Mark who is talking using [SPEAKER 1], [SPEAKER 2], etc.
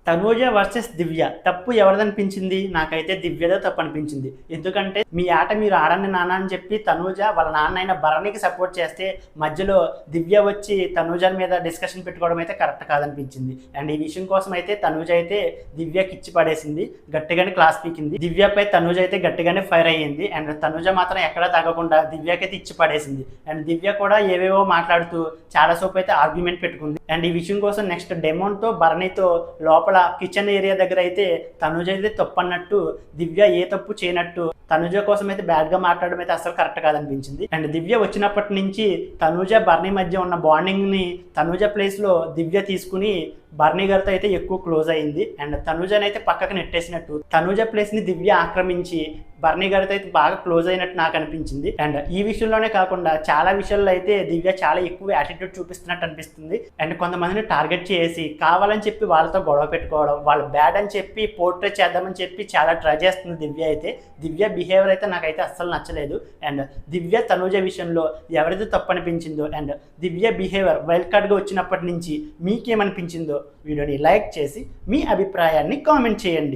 [SPEAKER 1] Tanuja versus దివ్య తప్పు ఎవరిదనిపించింది? నాకైతే దివ్యదే తప్పు అనిపించింది. ఎందుకంటే మీ ఆట మీరు ఆడండి నాన్న అని చెప్పి తనూజ వాళ్ళ నాన్న అయిన భరణికి సపోర్ట్ చేస్తే మధ్యలో దివ్య వచ్చి తనూజ మీద డిస్కషన్ పెట్టుకోవడం అయితే కరెక్ట్ కాదనిపించింది. అండ్ ఈ విషయం కోసం అయితే తనూజ అయితే దివ్యకి ఇచ్చి పడేసింది, గట్టిగానే క్లాస్ పీకింది. దివ్యపై తనూజ అయితే గట్టిగానే ఫైర్ అయ్యింది. అండ్ తనూజ మాత్రం ఎక్కడా తగ్గకుండా దివ్యకైతే ఇచ్చి పడేసింది. అండ్ దివ్య కూడా ఏవేవో మాట్లాడుతూ చాలా సేపు అయితే ఆర్గ్యుమెంట్ పెట్టుకుంది. అండ్ ఈ విషయం కోసం నెక్స్ట్ డెమోన్తో భరణితో లోపల కిచెన్ ఏరియా దగ్గర అయితే తనుజ అయితే తప్పు అన్నట్టు, దివ్య ఏ తప్పు చేయనట్టు తనుజ కోసం అయితే బ్యాడ్ గా మాట్లాడడం అయితే అసలు కరెక్ట్ కాదనిపించింది. అండ్ దివ్య వచ్చినప్పటి నుంచి తనుజ బర్నీ మధ్య ఉన్న బాండింగ్ ని తనుజ ప్లేస్ లో దివ్య తీసుకుని బర్నీ గారితో అయితే ఎక్కువ క్లోజ్ అయింది. అండ్ తనుజని అయితే పక్కకు నెట్టేసినట్టు తనుజ ప్లేస్ ని దివ్య ఆక్రమించి బర్నీ గారితో అయితే బాగా క్లోజ్ అయినట్టు నాకు అనిపించింది. అండ్ ఈ విషయంలోనే కాకుండా చాలా విషయాల్లో అయితే దివ్య చాలా ఎక్కువ యాటిట్యూడ్ చూపిస్తున్నట్టు అనిపిస్తుంది. అండ్ కొంతమందిని టార్గెట్ చేసి కావాలని చెప్పి వాళ్ళతో గొడవ పెట్టుకోవడం, వాళ్ళు బ్యాడ్ అని చెప్పి పోర్ట్రేట్ చేద్దామని చెప్పి చాలా ట్రై చేస్తుంది దివ్య అయితే. దివ్య బిహేవియర్ అయితే నాకైతే అస్సలు నచ్చలేదు. అండ్ దివ్య తనుజ విషయంలో ఎవరైతే తప్పు అనిపించిందో అండ్ దివ్య బిహేవియర్ వైల్డ్ కార్డ్గా వచ్చినప్పటి నుంచి మీకేమనిపించిందో వీడియోని లైక్ చేసి మీ అభిప్రాయాన్ని కామెంట్ చేయండి.